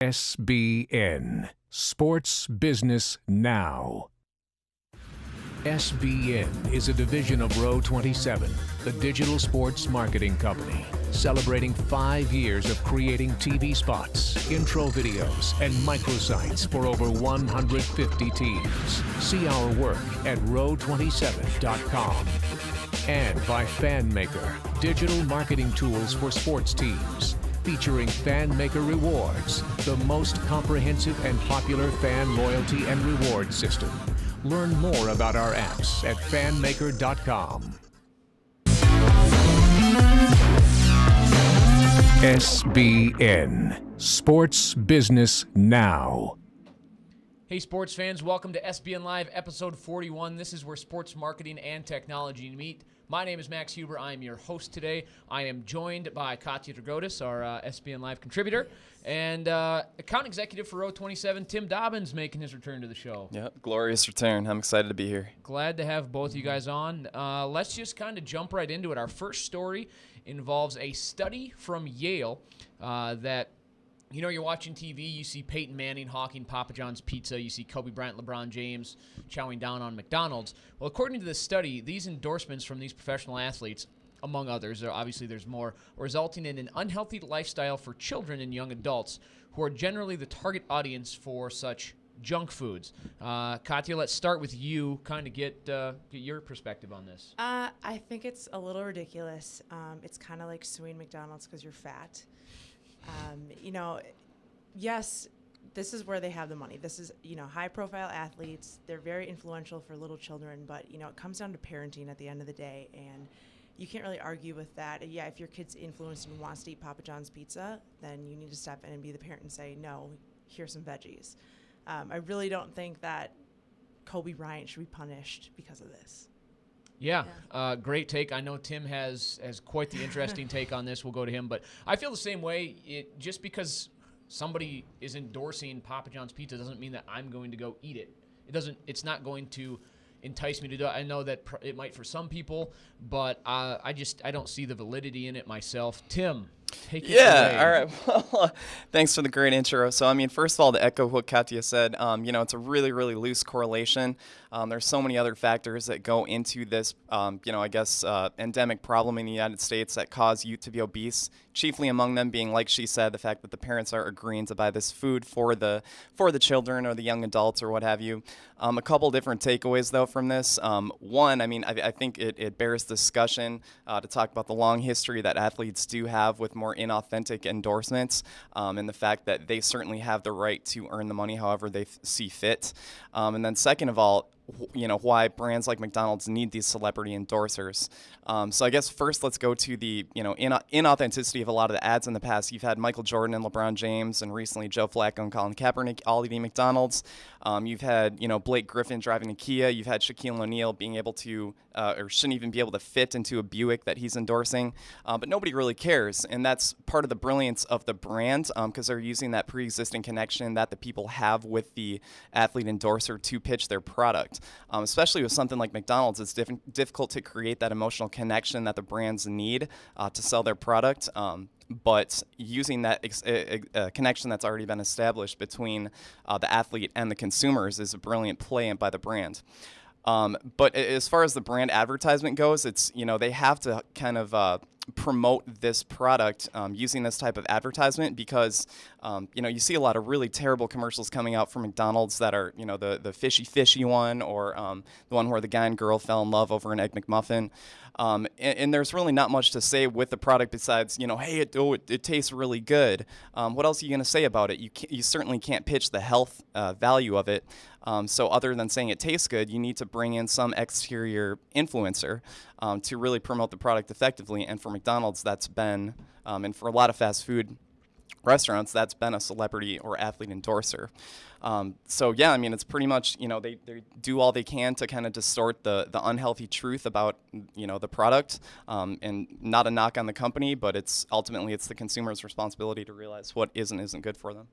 SBN, Sports Business Now. SBN is a division of Row 27, the digital sports marketing company, celebrating 5 years of creating TV spots, intro videos, and microsites for over 150 teams. See our work at row27.com. And by FanMaker, digital marketing tools for sports teams, featuring FanMaker Rewards, the most comprehensive and popular fan loyalty and reward system. Learn more about our apps at fanmaker.com. SBN, Sports Business Now. Hey sports fans, welcome to SBN Live episode 41. This is where sports marketing and technology meet. My name is Max Huber. I am your host today. I am joined by Katia, our SBN Live contributor, and account executive for Row 27, Tim Dobbins, making his return to the show. Yeah, glorious return. I'm excited to be here. Glad to have both you guys on. Let's just kind of jump right into it. Our first story involves a study from Yale that, you know, you're watching TV, you see Peyton Manning hawking Papa John's pizza, you see Kobe Bryant, LeBron James chowing down on McDonald's. Well, according to this study, these endorsements from these professional athletes, among others, obviously there's more, are resulting in an unhealthy lifestyle for children and young adults who are generally the target audience for such junk foods. Katia, let's start with you, kind of get your perspective on this. I think it's a little ridiculous. It's kind of like suing McDonald's because you're fat. Yes, this is where they have the money. This is, high-profile athletes. They're very influential for little children, but, it comes down to parenting at the end of the day, and you can't really argue with that. Yeah, if your kid's influenced and wants to eat Papa John's pizza, then you need to step in and be the parent and say, no, here's some veggies. I really don't think that Kobe Bryant should be punished because of this. Yeah. Great take. I know Tim has quite the interesting take on this. We'll go to him, but I feel the same way. Just because somebody is endorsing Papa John's pizza doesn't mean that I'm going to go eat it. It's not going to entice me to do it. I know that it might for some people, but I don't see the validity in it myself. Tim, take it away. All right. Well, thanks for the great intro. So, first of all, to echo what Katia said, it's a really, really loose correlation. There's so many other factors that go into this, endemic problem in the United States that cause youth to be obese, chiefly among them being, like she said, the fact that the parents are agreeing to buy this food for the children or the young adults or what have you. A couple different takeaways, though, from this. One, I think it bears discussion to talk about the long history that athletes do have with more inauthentic endorsements, and the fact that they certainly have the right to earn the money however they see fit. And then second of all, why brands like McDonald's need these celebrity endorsers. So I guess first let's go to the, inauthenticity of a lot of the ads in the past. You've had Michael Jordan and LeBron James, and recently Joe Flacco and Colin Kaepernick all eating McDonald's. You've had, Blake Griffin driving a Kia. You've had Shaquille O'Neal being able to, or shouldn't even be able to fit into a Buick that he's endorsing. But nobody really cares. And that's part of the brilliance of the brand, because they're using that pre-existing connection that the people have with the athlete endorser to pitch their product. Especially with something like McDonald's, it's difficult to create that emotional connection that the brands need to sell their product. But using that connection that's already been established between the athlete and the consumers is a brilliant play by the brand. But as far as the brand advertisement goes, it's, they have to kind of promote this product using this type of advertisement because, you see a lot of really terrible commercials coming out from McDonald's that are, the fishy one or the one where the guy and girl fell in love over an Egg McMuffin. And there's really not much to say with the product besides, hey, it tastes really good. What else are you going to say about it? You certainly can't pitch the health value of it. So other than saying it tastes good, you need to bring in some exterior influencer to really promote the product effectively. And for McDonald's, that's been, and for a lot of fast food restaurants, that's been a celebrity or athlete endorser. It's pretty much, they do all they can to kind of distort the unhealthy truth about, the product, and not a knock on the company, but it's the consumer's responsibility to realize what isn't good for them.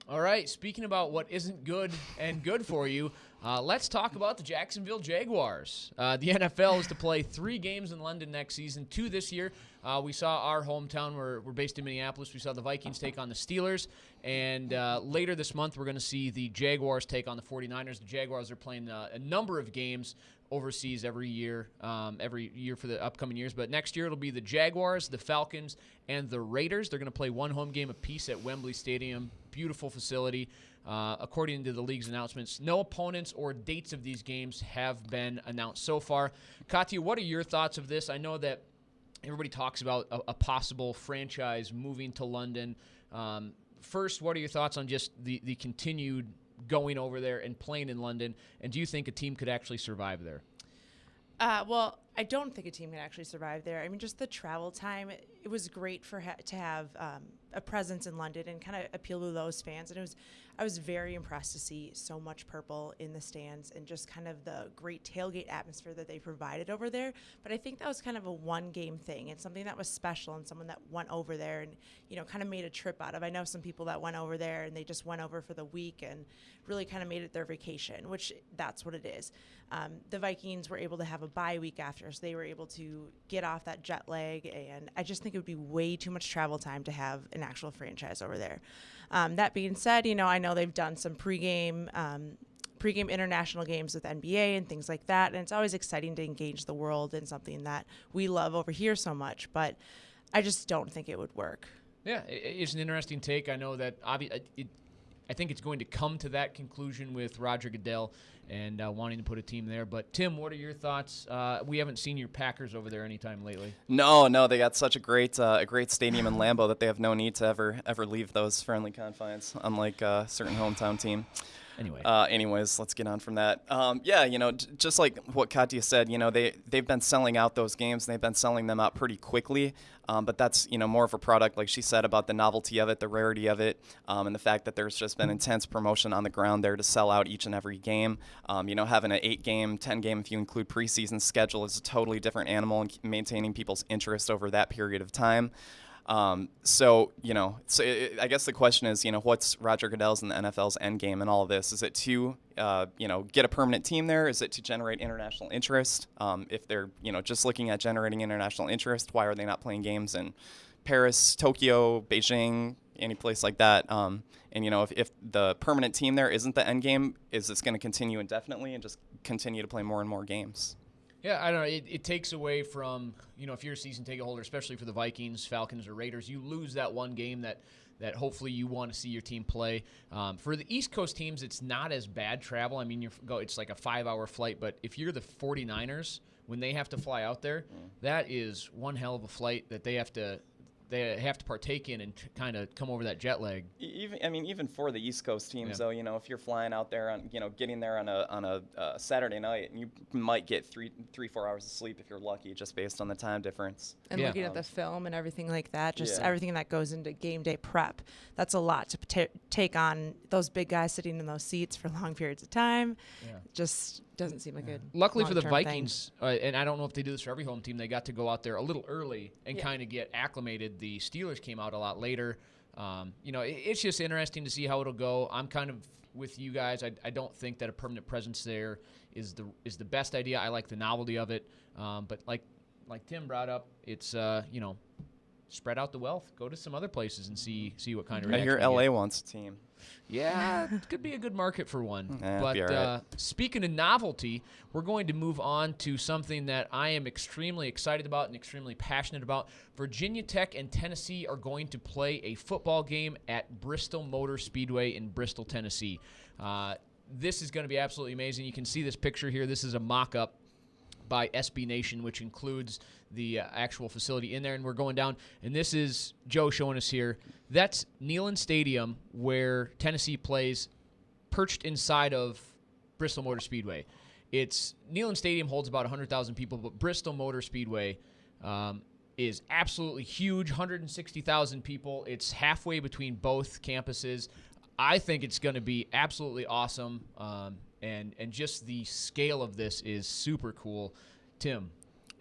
All right, speaking about what isn't good and good for you, Let's talk about the Jacksonville Jaguars. The NFL is to play 3 games in London next season, 2 this year. We saw our hometown, we're based in Minneapolis. We saw the Vikings take on the Steelers. And later this month, we're going to see the Jaguars take on the 49ers. The Jaguars are playing a number of games overseas every year for the upcoming years. But next year, it'll be the Jaguars, the Falcons, and the Raiders. They're going to play 1 home game apiece at Wembley Stadium. Beautiful facility. According to the league's announcements, no opponents or dates of these games have been announced so far. Katia, what are your thoughts of this? I know that everybody talks about a possible franchise moving to London. First, what are your thoughts on just the continued going over there and playing in London? And do you think a team could actually survive there? Well, I don't think a team can actually survive there. I mean, just the travel time, it was great to have a presence in London and kind of appeal to those fans. And I was very impressed to see so much purple in the stands and just kind of the great tailgate atmosphere that they provided over there. But I think that was kind of a one-game thing and something that was special and someone that went over there and, kind of made a trip out of. I know some people that went over there and they just went over for the week and really kind of made it their vacation, which that's what it is. The Vikings were able to have a bye week after, so they were able to get off that jet lag, and I just think it would be way too much travel time to have an actual franchise over there. That being said, I know they've done some pregame international games with NBA and things like that, and it's always exciting to engage the world in something that we love over here so much, but I just don't think it would work. Yeah, it's an interesting take. I know that I think it's going to come to that conclusion with Roger Goodell and wanting to put a team there. But, Tim, what are your thoughts? We haven't seen your Packers over there anytime lately. No, they got such a great stadium in Lambeau that they have no need to ever leave those friendly confines, unlike a certain hometown team. Anyways, let's get on from that. Just like what Katia said, they've been selling out those games, and they've been selling them out pretty quickly. But that's, more of a product, like she said, about the novelty of it, the rarity of it, and the fact that there's just been intense promotion on the ground there to sell out each and every game. Having an 8-game, 10-game, if you include preseason schedule, is a totally different animal, and maintaining people's interest over that period of time. I guess the question is, what's Roger Goodell's and the NFL's end game in all of this? Is it to, get a permanent team there? Is it to generate international interest? If they're, just looking at generating international interest, why are they not playing games in Paris, Tokyo, Beijing, any place like that? If the permanent team there isn't the end game, is this going to continue indefinitely and just continue to play more and more games? Yeah, I don't know. It takes away from, if you're a season ticket holder, especially for the Vikings, Falcons, or Raiders, you lose that one game that hopefully you want to see your team play. For the East Coast teams, it's not as bad travel. I mean, it's like a 5-hour flight, but if you're the 49ers, when they have to fly out there, that is one hell of a flight that they have to partake in and kind of come over that jet lag. Even for the East Coast teams, though, if you're flying out there on, getting there on a Saturday night, you might get 3-4 hours of sleep if you're lucky, just based on the time difference. And looking at the film and everything like that, everything that goes into game day prep, that's a lot to take on those big guys sitting in those seats for long periods of time. Yeah. Just doesn't seem like a Luckily for the Vikings, and I don't know if they do this for every home team, they got to go out there a little early and kind of get acclimated. The Steelers came out a lot later. It's just interesting to see how it'll go. I'm kind of with you guys. I don't think that a permanent presence there is the best idea. I like the novelty of it, but like Tim brought up, it's spread out the wealth. Go to some other places and see what kind of reaction. I hear LA wants a team. Yeah, it could be a good market for one. But right. Speaking of novelty, we're going to move on to something that I am extremely excited about and extremely passionate about. Virginia Tech and Tennessee are going to play a football game at Bristol Motor Speedway in Bristol, Tennessee. This is going to be absolutely amazing. You can see this picture here. This is a mock-up by SB Nation, which includes the actual facility in there, and we're going down. And this is Joe showing us here. That's Neyland Stadium, where Tennessee plays, perched inside of Bristol Motor Speedway. Neyland Stadium holds about 100,000 people, but Bristol Motor Speedway is absolutely huge, 160,000 people. It's halfway between both campuses. I think it's going to be absolutely awesome, and just the scale of this is super cool. Tim?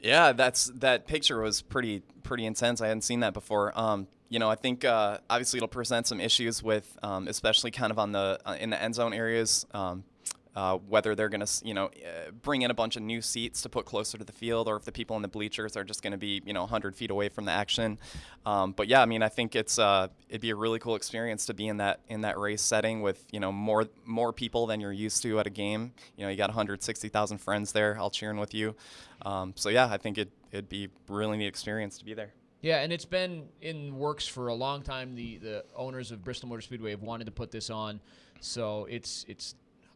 Yeah, that picture was pretty intense. I hadn't seen that before. I think obviously it'll present some issues with, especially kind of in the end zone areas. whether they're going to, bring in a bunch of new seats to put closer to the field, or if the people in the bleachers are just going to be, 100 feet away from the action. But yeah, I mean, I think it'd be a really cool experience to be in that race setting with, more people than you're used to at a game. You got 160,000 friends there all cheering with you. So yeah, I think it'd be a really neat experience to be there. Yeah, and it's been in works for a long time. The owners of Bristol Motor Speedway have wanted to put this on, so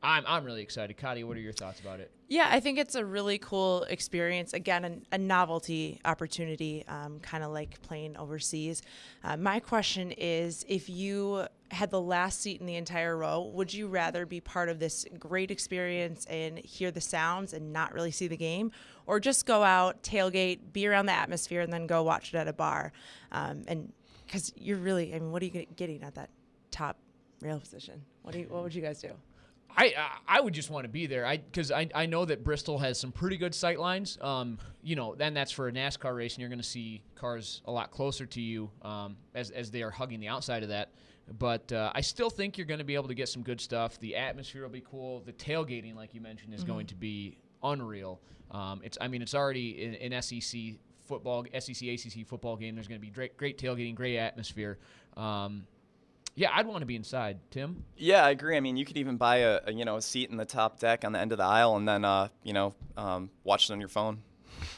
I'm really excited. Katia, what are your thoughts about it? Yeah, I think it's a really cool experience. Again, a novelty opportunity, kind of like playing overseas. My question is, if you had the last seat in the entire row, would you rather be part of this great experience and hear the sounds and not really see the game, or just go out, tailgate, be around the atmosphere, and then go watch it at a bar? And because you're really, I mean, what are you getting at that top rail position? What would you guys do? I would just want to be there, because I know that Bristol has some pretty good sight lines. Then that's for a NASCAR race, and you're going to see cars a lot closer to you as they are hugging the outside of that. But I still think you're going to be able to get some good stuff. The atmosphere will be cool. The tailgating, like you mentioned, is going to be unreal. It's already an SEC football, SEC ACC football game. There's going to be great tailgating, great atmosphere. Yeah, I'd want to be inside. Tim? Yeah, I agree. I mean, you could even buy a seat in the top deck on the end of the aisle, and then watch it on your phone.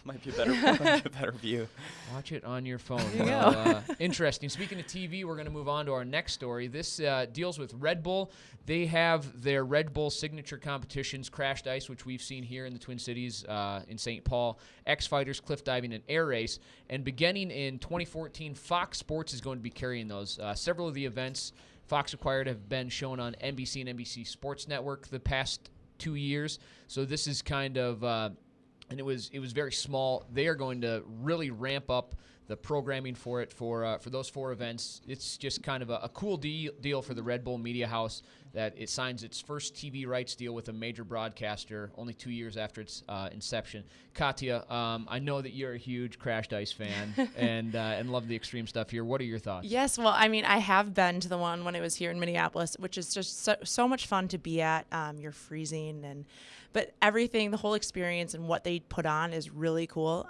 Might be a better view. Watch it on your phone. There you go. Interesting. Speaking of TV, we're going to move on to our next story. This deals with Red Bull. They have their Red Bull signature competitions, Crashed Ice, which we've seen here in the Twin Cities in St. Paul, X Fighters, Cliff Diving, and Air Race. And beginning in 2014, Fox Sports is going to be carrying those. Several of the events Fox acquired have been shown on NBC and NBC Sports Network the past 2 years. So this is kind of... and it was very small. They are going to really ramp up the programming for it for those 4 events. It's just kind of a cool deal for the Red Bull Media House that it signs its first TV rights deal with a major broadcaster only 2 years after its inception. Katia, I know that you're a huge Crashed Ice fan and love the extreme stuff here. What are your thoughts? Yes, well, I mean, I have been to the one when it was here in Minneapolis, which is just so much fun to be at. You're freezing, but everything, the whole experience and what they put on is really cool.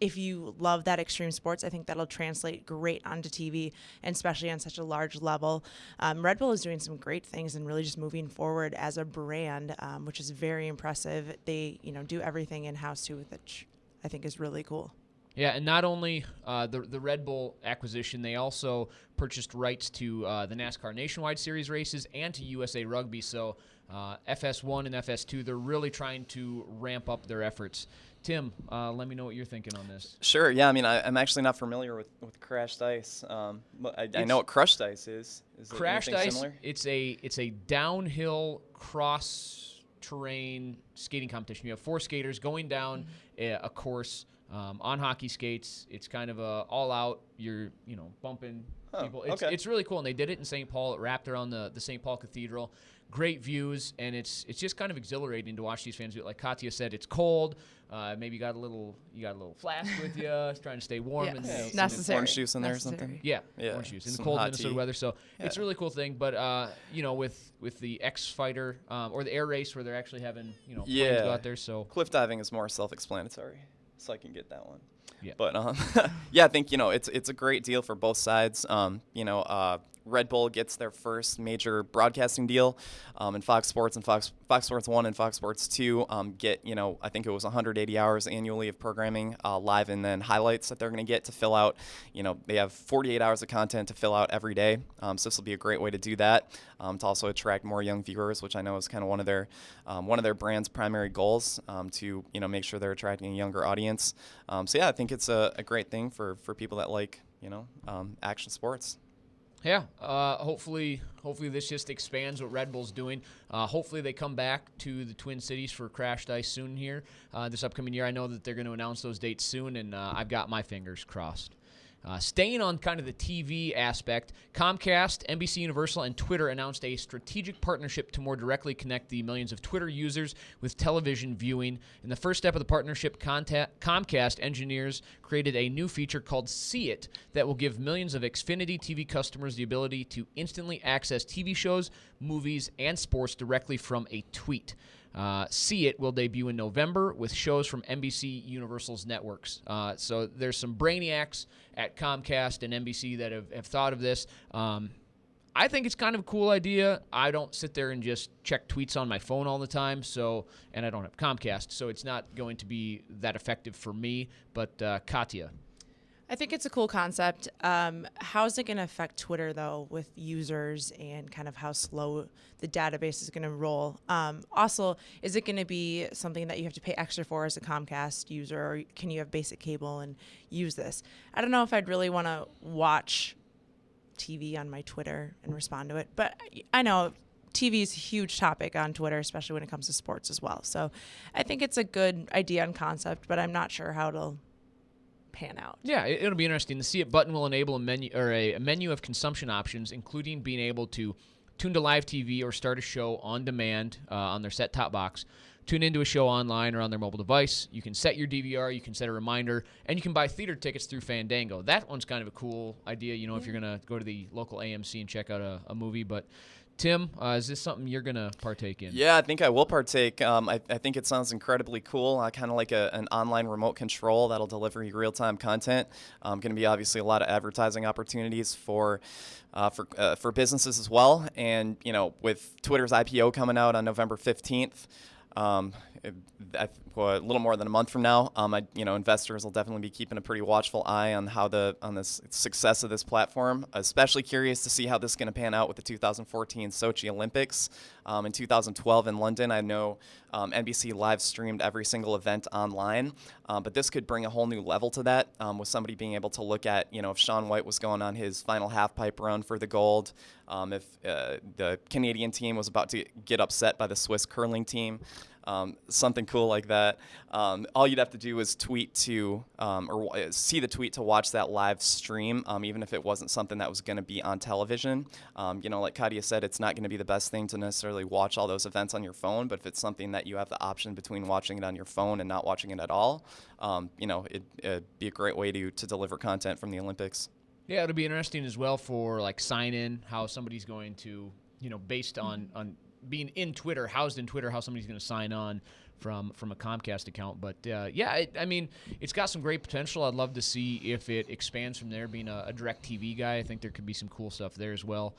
If you love that extreme sports, I think that'll translate great onto TV, and especially on such a large level. Red Bull is doing some great things and really just moving forward as a brand, which is very impressive. They, do everything in-house too, which I think is really cool. Yeah, and not only the Red Bull acquisition, they also purchased rights to the NASCAR Nationwide Series races and to USA Rugby. So FS1 and FS2, they're really trying to ramp up their efforts. Tim, let me know what you're thinking on this. Sure. Yeah. I mean, I'm actually not familiar with Crashed Ice. I know what Crushed Ice is. Is it Crashed Ice. Similar? It's a downhill cross terrain skating competition. You have 4 skaters going down a course on hockey skates. It's kind of a all out. You're bumping people. It's really cool, and they did it in St. Paul. It wrapped around the St. Paul Cathedral. Great views, and it's just kind of exhilarating to watch these fans do it. Like Katia said, it's cold. Maybe you got a little flask with you, trying to stay warm. Yes. And It's necessary. Orange juice in there or something. Yeah, orange juice in the Some cold hot Minnesota tea. weather. So it's a really cool thing. But with the X Fighter or the Air Race, where they're actually having planes go out there. So Cliff diving is more self-explanatory, so I can get that one. Yeah. But yeah, I think it's a great deal for both sides. Red Bull gets their first major broadcasting deal, and Fox Sports and Fox Sports 1 and Fox Sports 2 get, I think it was 180 hours annually of programming live, and then highlights that they're going to get to fill out. They have 48 hours of content to fill out every day, so this will be a great way to do that, to also attract more young viewers, which I know is kind of one of their brand's primary goals, to make sure they're attracting a younger audience. So yeah, I think it's a great thing for people that like action sports. yeah, hopefully this just expands what Red Bull's doing. Hopefully they come back to the Twin Cities for Crashed Ice soon here this upcoming year. I know that they're going to announce those dates soon, and I've got my fingers crossed. Staying on kind of the TV aspect, Comcast, NBC Universal, and Twitter announced a strategic partnership to more directly connect the millions of Twitter users with television viewing. In the first step of the partnership, Comcast engineers created a new feature called See It that will give millions of Xfinity TV customers the ability to instantly access TV shows, movies, and sports directly from a tweet. See It will debut in November with shows from NBC Universal's networks. So there's some brainiacs at Comcast and NBC that have thought of this. I think it's kind of a cool idea. I don't sit there and just check tweets on my phone all the time, and I don't have Comcast, so it's not going to be that effective for me. But Katia. I think it's a cool concept. How is it going to affect Twitter, though, with users and kind of how slow the database is going to roll? Also, is it going to be something that you have to pay extra for as a Comcast user, or can you have basic cable and use this? I don't know if I'd really want to watch TV on my Twitter and respond to it, but I know TV is a huge topic on Twitter, especially when it comes to sports as well. So I think it's a good idea and concept, but I'm not sure how it'll pan out. Yeah, it'll be interesting. The See It button will enable a menu of consumption options, including being able to tune to live TV or start a show on demand on their set-top box, tune into a show online or on their mobile device. You can set your DVR, you can set a reminder, and you can buy theater tickets through Fandango. That one's kind of a cool idea, if you're going to go to the local AMC and check out a movie. But Tim, is this something you're going to partake in? Yeah, I think I will partake. I think it sounds incredibly cool, kind of like an online remote control that'll deliver you real-time content. Going to be obviously a lot of advertising opportunities for businesses as well. And, with Twitter's IPO coming out on November 15th, a little more than a month from now, investors will definitely be keeping a pretty watchful eye on on this success of this platform. Especially curious to see how this is going to pan out with the 2014 Sochi Olympics. In 2012 in London, I know NBC live streamed every single event online, but this could bring a whole new level to that, with somebody being able to look at, if Shaun White was going on his final half-pipe run for the gold, if the Canadian team was about to get upset by the Swiss curling team. Something cool like that. All you'd have to do is tweet to or see the tweet to watch that live stream, even if it wasn't something that was going to be on television. Like Katia said, it's not going to be the best thing to necessarily watch all those events on your phone, but if it's something that you have the option between watching it on your phone and not watching it at all, it'd be a great way to deliver content from the Olympics. Yeah, it'll be interesting as well for like sign-in, how somebody's going to, based on being in Twitter, housed in Twitter, how somebody's going to sign on from a Comcast account. But it's got some great potential. I'd love to see if it expands from there. Being a direct TV guy, I think there could be some cool stuff there as well.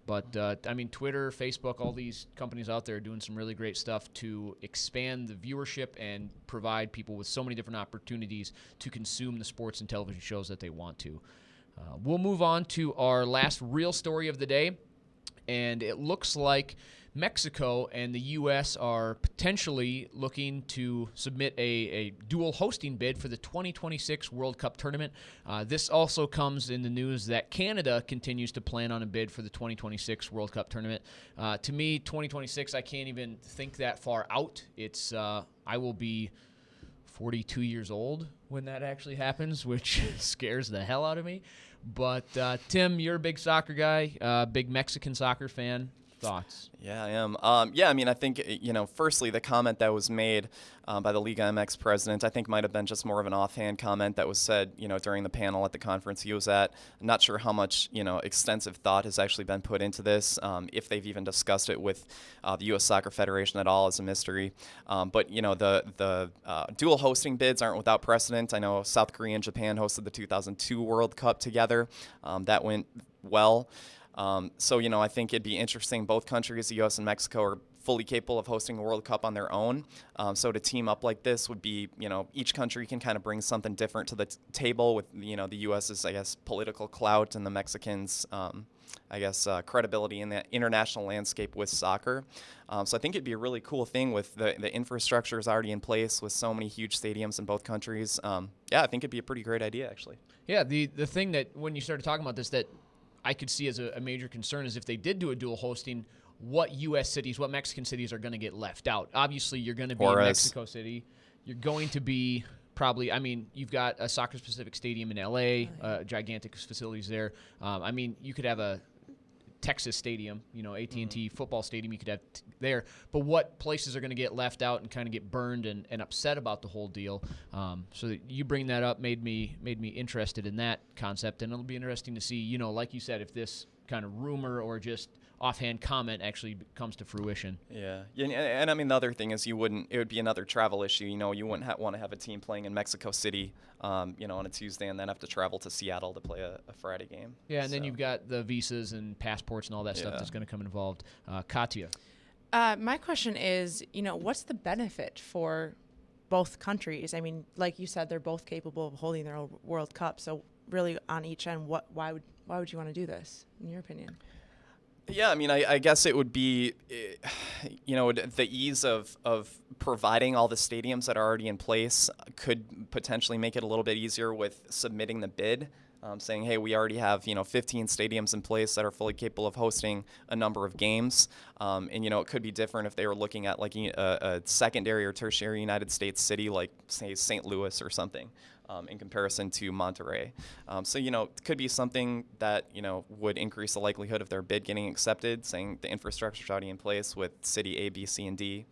Twitter, Facebook, all these companies out there are doing some really great stuff to expand the viewership and provide people with so many different opportunities to consume the sports and television shows that they want to. We'll move on to our last real story of the day. And it looks like Mexico and the U.S. are potentially looking to submit a dual hosting bid for the 2026 World Cup tournament. This also comes in the news that Canada continues to plan on a bid for the 2026 World Cup tournament. To me, 2026, I can't even think that far out. I will be 42 years old when that actually happens, which scares the hell out of me. But, Tim, you're a big soccer guy, big Mexican soccer fan. Thoughts? Yeah, I am. I think, firstly, the comment that was made by the Liga MX president, I think might have been just more of an offhand comment that was said, during the panel at the conference he was at. I'm not sure how much, extensive thought has actually been put into this, if they've even discussed it with the U.S. Soccer Federation at all is a mystery. But the dual hosting bids aren't without precedent. I know South Korea and Japan hosted the 2002 World Cup together. That went well. I think it'd be interesting. Both countries, the U.S. and Mexico, are fully capable of hosting a World Cup on their own. So to team up like this would be, each country can kind of bring something different to the table with, the U.S.'s, political clout and the Mexicans' credibility in the international landscape with soccer. So I think it'd be a really cool thing with the infrastructure is already in place with so many huge stadiums in both countries. I think it'd be a pretty great idea, actually. Yeah, the thing that when you started talking about this that I could see as a major concern is if they did do a dual hosting, what U.S. cities, what Mexican cities are going to get left out. Obviously, you're going to be in Mexico City. You're going to be probably, I mean, you've got a soccer-specific stadium in LA, gigantic facilities there. I mean, you could have a Texas stadium, AT&T football stadium you could have there. But what places are going to get left out and kind of get burned and upset about the whole deal? So that you bring that up made me interested in that concept, and it'll be interesting to see, like you said, if this kind of rumor or just offhand comment actually comes to fruition. Yeah, and I mean the other thing is it would be another travel issue. You wouldn't want to have a team playing in Mexico City, on a Tuesday and then have to travel to Seattle to play a Friday game. Yeah, and then you've got the visas and passports and all that stuff that's going to come involved. Katia. My question is, what's the benefit for both countries? I mean, like you said, they're both capable of holding their own World Cup. So really, on each end, why would you want to do this, in your opinion? Yeah, I mean, I guess it would be, the ease of providing all the stadiums that are already in place could potentially make it a little bit easier with submitting the bid, saying, hey, we already have, 15 stadiums in place that are fully capable of hosting a number of games. And, it could be different if they were looking at like a secondary or tertiary United States city, like, say, St. Louis or something. In comparison to Monterey. So, it could be something that, would increase the likelihood of their bid getting accepted, saying the infrastructure is already in place with city A, B, C, and D.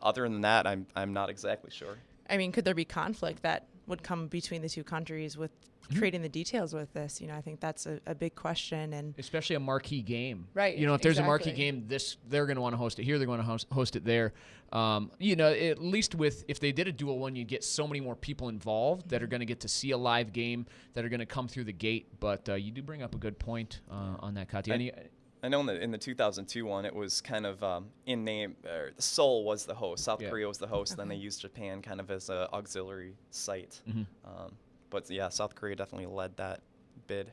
Other than that, I'm not exactly sure. I mean, could there be conflict that would come between the two countries with creating the details with this? I think that's a big question, and especially a marquee game, right? If there's a marquee game, they're going to want to host it here. They're going to host it there. At least if they did a dual one, you'd get so many more people involved that are going to get to see a live game, that are going to come through the gate. But you do bring up a good point on that, Katia. I know in the 2002 one, it was kind of in name. Seoul was the host. South Korea was the host. Then they used Japan kind of as an auxiliary site. But yeah, South Korea definitely led that bid.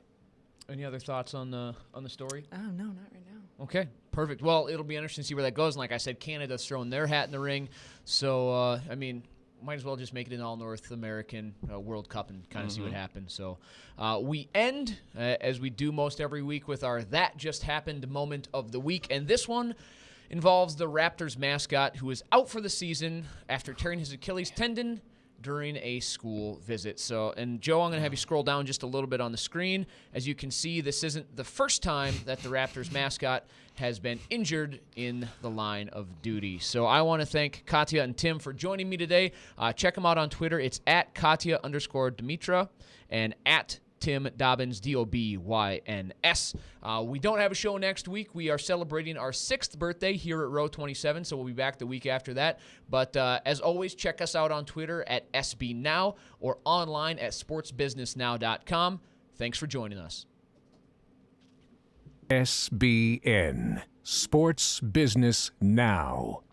Any other thoughts on the story? Oh, no, not right now. Okay, perfect. Well, it'll be interesting to see where that goes. And like I said, Canada's throwing their hat in the ring. So, might as well just make it an all-North American World Cup and kind of see what happens. So we end, as we do most every week, with our That Just Happened moment of the week. And this one involves the Raptors mascot, who is out for the season after tearing his Achilles tendon during a school visit. So, and Joe, I'm going to have you scroll down just a little bit on the screen. As you can see, this isn't the first time that the Raptors mascot has been injured in the line of duty. So I want to thank Katia and Tim for joining me today. Check them out on Twitter. It's at Katia_Dimitra and at Tim Dobbins, Dobyns. We don't have a show next week. We are celebrating our 6th birthday here at Row 27, so we'll be back the week after that. But as always, check us out on Twitter at SBNow or online at sportsbusinessnow.com. Thanks for joining us. SBN, Sports Business Now.